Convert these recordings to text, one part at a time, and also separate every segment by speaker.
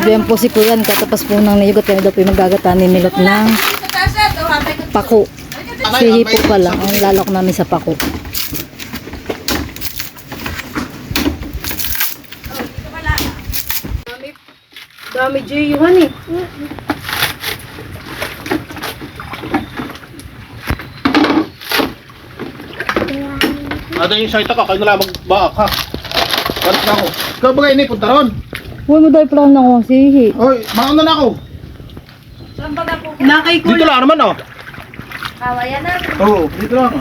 Speaker 1: Diyan po si Kuya, katapas po ng niyog at kaya daw po yung magagata ni Milot ng pako. Sihi po pala, ang lalak namin sa pako.
Speaker 2: Dami J-yuhan eh.
Speaker 3: Ada yung site ka, kayo nala magbaak ha. Balik na ako. Ikaw ba kayo punta ron?
Speaker 1: Huwag mo daw pala na akong sihi.
Speaker 3: Hoy, mauna na ako.
Speaker 2: Nakay ko
Speaker 3: Dito lang naman oh.
Speaker 2: Kawayan na.
Speaker 3: Oo, dito lang.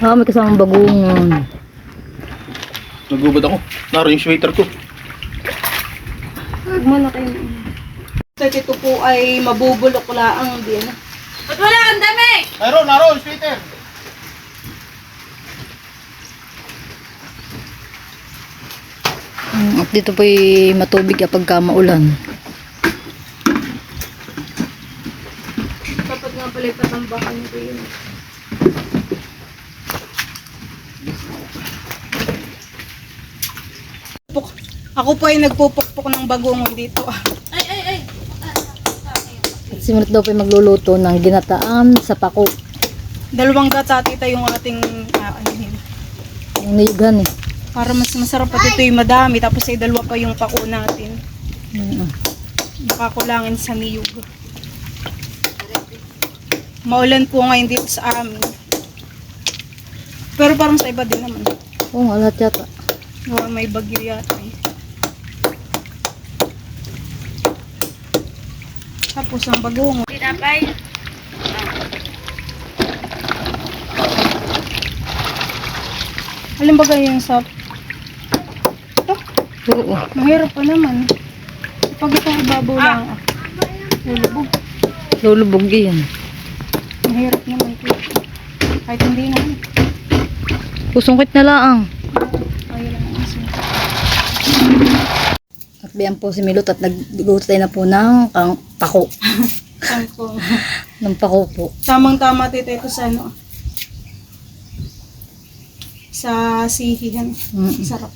Speaker 1: May kasamang bagungon.
Speaker 3: Nagubad ako. Naro yung sweater ko.
Speaker 2: Huwag mo na kayo. Ito po ay mabubulok laang din. Ba't wala ang dami?
Speaker 3: Naro yung sweater.
Speaker 1: At dito po matubig kapag maulan.
Speaker 2: Dapat nga pala itatambakan nito yun. Ako po ay nagpupukpok ng bagungon dito.
Speaker 1: At simulat daw po magluluto ng ginataan sa pako.
Speaker 2: Dalawang gata tita yung ating aanihin.
Speaker 1: Yung niyugan eh.
Speaker 2: Para mas masarap at ito yung madami. Tapos ay dalawa pa yung pako natin. Nakakulangin sa niyog. Maulan po ngayon dito sa amin. Pero parang sa iba din naman.
Speaker 1: Oo nga, lahat yata.
Speaker 2: May bagyo yata eh. Tapos ang bagong. Tinapay. Alam ba yung sa... Ito?
Speaker 1: Oo.
Speaker 2: Mahirap pa naman. Pag ito ibabaw lang. Lulubog.
Speaker 1: Lulubog yan.
Speaker 2: Mahirap naman ito. Kahit hindi naman.
Speaker 1: Pusungkit na laang.
Speaker 2: Ayaw lang ang asin.
Speaker 1: At biyan po si Milot at naggutay na po ng pako.
Speaker 2: Tangko.
Speaker 1: Ng pako po.
Speaker 2: Tamang-tama tita ito sa ano. Sa sihihan. Sarap.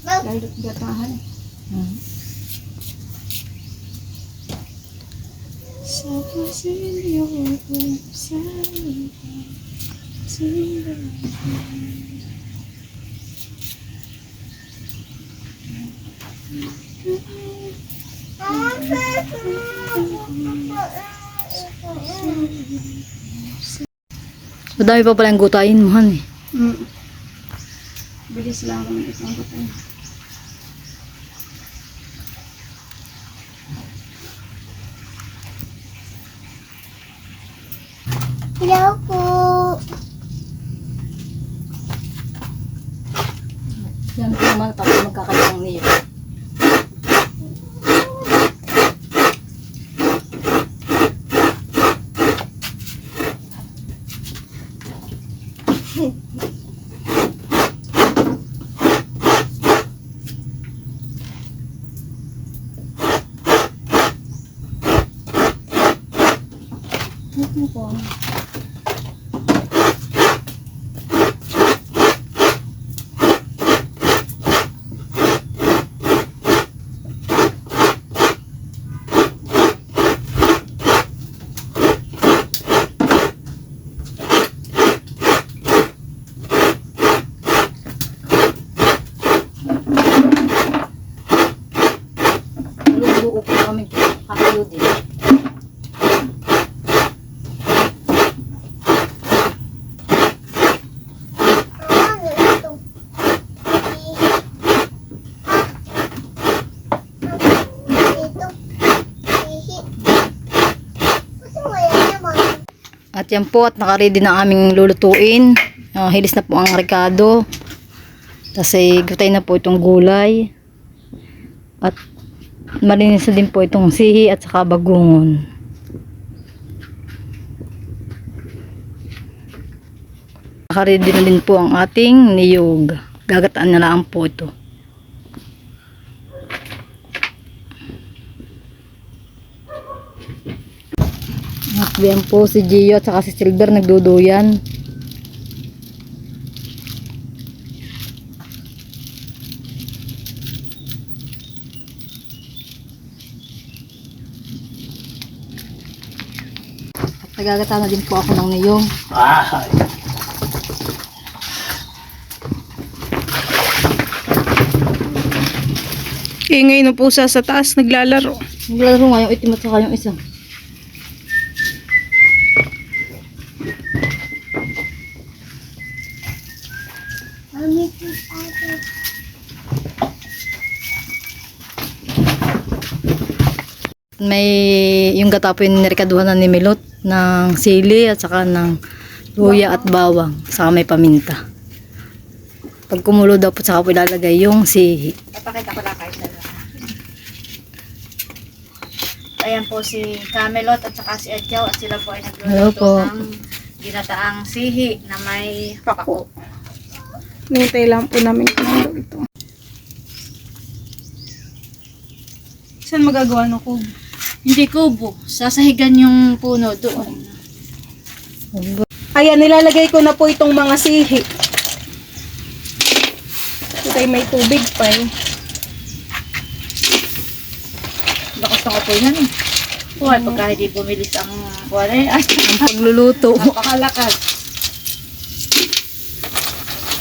Speaker 2: Lalo gatahan. Sa pasilyo ko sa
Speaker 1: Madami pa pala yung gutayin mo, han eh.
Speaker 2: Bilis lang naman itong gutay. Hello po.
Speaker 1: Yan po naman tapos magkakalang niyo. Buo po kami kakayo din. At yan po at nakaready na aming lulutuin. Hilis na po ang rekado. Tapos ay gutay na po itong gulay. At malinis na din po itong sihi at saka bagungon. Nakaready na din po ang ating niyog. Gagataan na lang po ito. At yan po si Gio at saka si Silver nagduduyan. Nagagata na din po ako ng niyong.
Speaker 3: Ah,
Speaker 2: Ingay ng pusa sa taas, naglalaro.
Speaker 1: Naglalaro nga yung itim at saka yung isa. May yung gata po yung nirekaduhan na ni Milot ng sili at saka ng luya at bawang saka may paminta. Pag kumulo daw po saka po ilalagay yung sihi.
Speaker 4: Ipakita ko lang kayo sa lahat. Ayan po si Camelot at saka si Adjaw at sila po ay
Speaker 1: Hello po.
Speaker 4: nagluluto ng ginataang sihi na may pako.
Speaker 2: Nintay lang po namin kumalo ito. Saan magagawa ng kubo?
Speaker 4: Hindi kubo, sasahigan yung puno doon.
Speaker 2: Ayan, nilalagay ko na po itong mga sihi. Ito ay may tubig pa eh.
Speaker 4: Lakas ng apoy na eh. Buhay, pagka hindi bumilis ang buwan ay
Speaker 1: Ang pagluluto.
Speaker 4: napakalakas.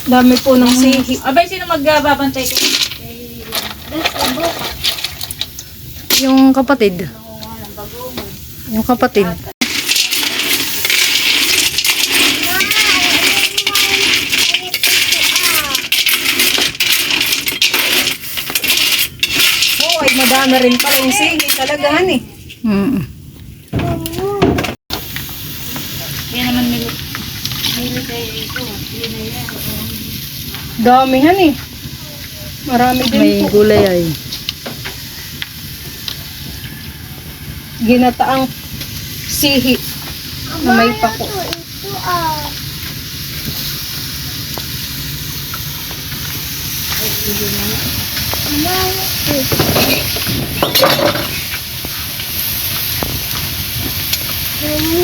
Speaker 2: Dami po ng sihi.
Speaker 4: Abay, sino magbabantay kayo?
Speaker 1: Yung kapatid. Yung kapatid.
Speaker 2: Oo, ay madami rin pala yung sihi. Talagahan eh.
Speaker 1: Mm.
Speaker 4: Yan naman nili kayo ito. Yun na yan.
Speaker 2: Damihan eh. Marami din
Speaker 1: May
Speaker 2: po.
Speaker 1: gulay ay.
Speaker 2: Ginataang sihi na may pako.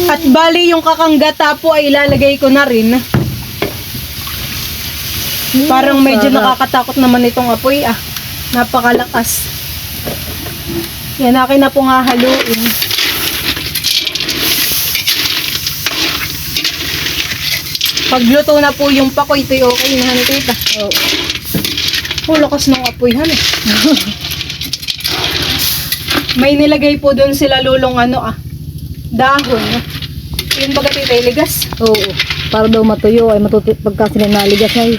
Speaker 2: At bali yung kakanggata po ay ilalagay ko na rin. Parang medyo
Speaker 1: sarap.
Speaker 2: nakakatakot naman itong apoy ah. Napakalakas. Yan akin na pong hahaluin. Pagluto na po yung pako, ito'y okay na hani tita. Oh, lakas ng apoy han eh. May nilagay po doon sila lulong dahon. Yung baga tita, ligas.
Speaker 1: Oo. Para daw matuyo ay pagka sila naligas ay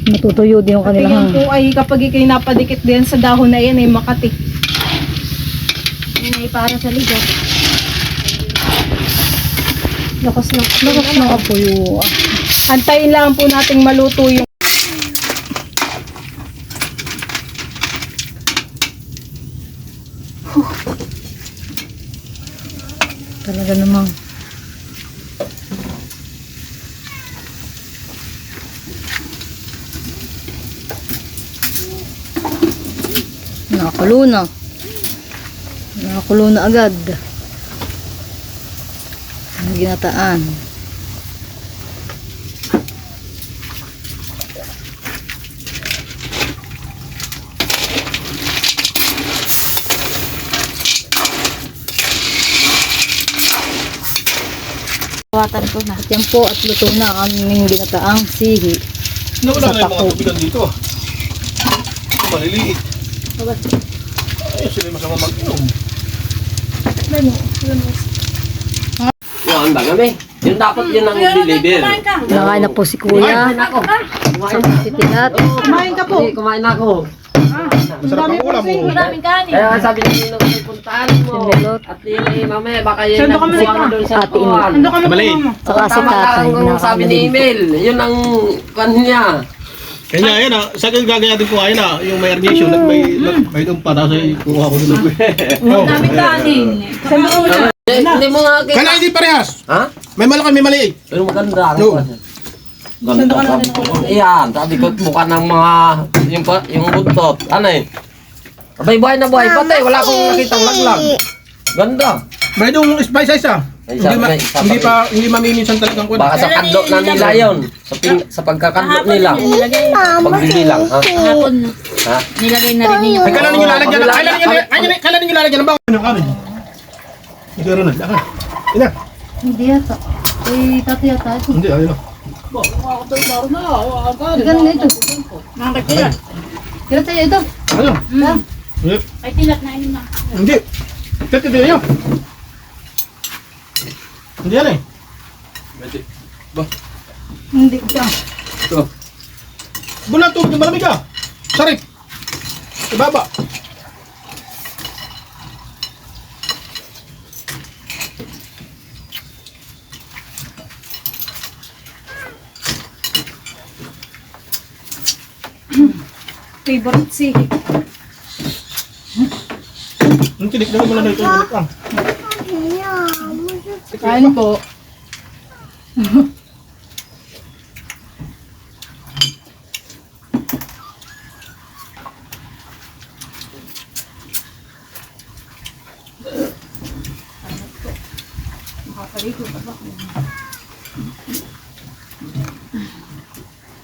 Speaker 1: matutuyo din yung
Speaker 2: Pati yan
Speaker 1: kanilang
Speaker 2: po ay kapag ikay napadikit din sa dahon na yan ay makati.
Speaker 4: Yun ay para sa ligas.
Speaker 2: Lakas
Speaker 1: lakas ng apoyo.
Speaker 2: Antayin lang po nating maluto yung
Speaker 1: Talaga namang nakakulo na. Nakakulo na agad. Ang ginataan.
Speaker 4: Buwatan ko na.
Speaker 1: At yan po at luto na ang aming ginataang sihi.
Speaker 3: ano ko
Speaker 1: Sa
Speaker 3: lang yung mga
Speaker 1: pako.
Speaker 3: tubigan dito. Maliliit. Ayun sila yung masama mag-inom.
Speaker 5: Yung handa kami. Yung dapat yun ang deliver.
Speaker 1: Nakain na po si Kuya.
Speaker 5: Kumain ako.
Speaker 1: Si Tinat.
Speaker 2: kumain ka po.
Speaker 5: Hindi, kumain ako.
Speaker 3: Masarap ang ulam mo.
Speaker 4: Maraming kanin.
Speaker 5: Kaya nga sabi ng Nino, puntahan mo.
Speaker 1: Si Melot.
Speaker 5: At yun eh, mamaya, baka yun
Speaker 2: Saan ka
Speaker 5: nagkuha ka doon sa
Speaker 1: Ate Ina.
Speaker 5: kuwan.
Speaker 2: Ando ka na po
Speaker 3: Maliit.
Speaker 2: mama.
Speaker 1: Saka si
Speaker 5: Tama
Speaker 1: Tatay.
Speaker 5: lang ang sabi ni Emil. Yun ang kanya.
Speaker 3: Kanya yan sa akin gagaya din ko ayun yung may arnation at may dumpa tapos ay kuha ko doon.
Speaker 4: Maraming kanin.
Speaker 5: Hindi mo nga kita.
Speaker 3: Kaya hindi parehas.
Speaker 5: Ha?
Speaker 3: May malaki may maliit.
Speaker 5: Pero maganda.
Speaker 3: No.
Speaker 5: Ganda. Iyan, sabi ko mukha ng mga yung buntot. Ano eh? Abay, buhay na buhay. Patay, wala akong nakitang laglag. Ganda.
Speaker 3: May dong spice isa.
Speaker 5: Ay, sabi- sabi-
Speaker 3: Hindi mamimisan talagang kuwan.
Speaker 5: Baka sa kadlo na nila yun. Sa pagkakadlo nila. Pagbibilang. Ha?
Speaker 4: Kahapon
Speaker 5: Ha?
Speaker 4: nilagay na rin niyo.
Speaker 3: Ay, kailan ninyo lalagyan?
Speaker 5: Wala.
Speaker 3: Kailan ninyo lalagyan ng bawang? Ano kami? Ito rin na. Ina.
Speaker 1: Hindi yata. Eh, tati yata. Ito.
Speaker 3: Hindi, ayun na.
Speaker 1: Ganun na ito.
Speaker 4: Mga katilat.
Speaker 1: Kira tayo ito.
Speaker 3: Ano? Hindi.
Speaker 4: Ay, tilat na yun na.
Speaker 3: Hindi. Tet, hindi yan. Hindi yan eh.
Speaker 1: Hindi ka.
Speaker 3: Ito. Bulan tubig na malamig ah. Sarip. Ibaba.
Speaker 2: Favorite si.
Speaker 3: Ang tinik na naman na ito. Tinik lang.
Speaker 2: Kain po.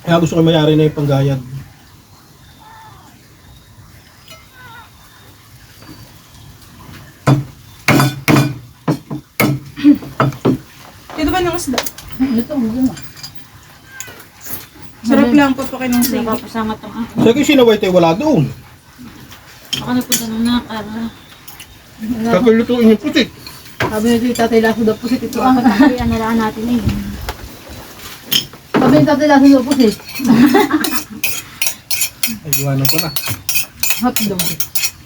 Speaker 3: Kaya gusto ko mayari na yung panggayad.
Speaker 2: Dito ba ng isda?
Speaker 1: Ito, ito.
Speaker 2: Sarap lang po pa kayo ng sige.
Speaker 4: Nakapasama itong ako.
Speaker 3: Sa akin sinaway tayo wala doon.
Speaker 4: Ako napunta nung nakara.
Speaker 3: Kakulutuin yung putik.
Speaker 1: Sabi nito yung tatay laso daw pusit. Ito ang
Speaker 4: Kaya nilaan natin eh.
Speaker 1: sabi nito tatay laso daw pusit.
Speaker 3: Ay, iwanan ko na.
Speaker 1: Hotdog.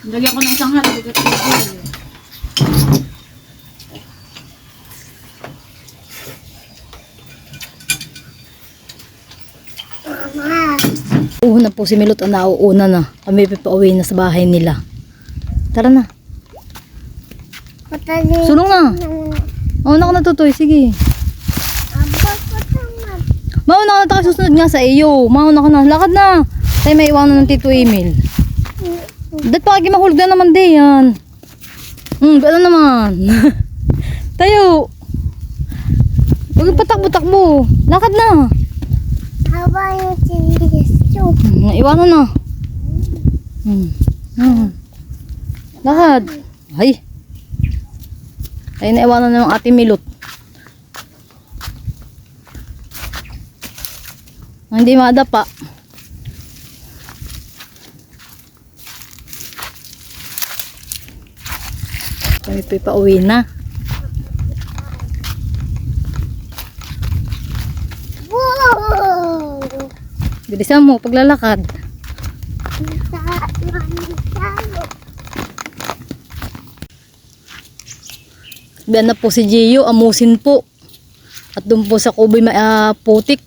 Speaker 4: Lagyan ko ng isang halo.
Speaker 1: Una po si Milot ang nauuna na. Kami pauwi na sa bahay nila. Tara na. Sulong na. Mauna ka na tutoy. Sige. Mauna ka na tayo susunod nga sa iyo. Mauna ka na. Lakad na. Tayo may iwanan ng Tito Emil. Dahil pa kagi mahulog na naman din yan. Gano'n naman. Tayo. Huwag patakbo-takbo. Lakad na. Iwanan na. Lakad. Ay. Tayo na iwanan na ng ate Milot. Hindi madapa. Kami po'y pauwi na. Bilisan mo paglalakad. Biyan na po si Gio, amusin po. At doon po sa kuboy putik.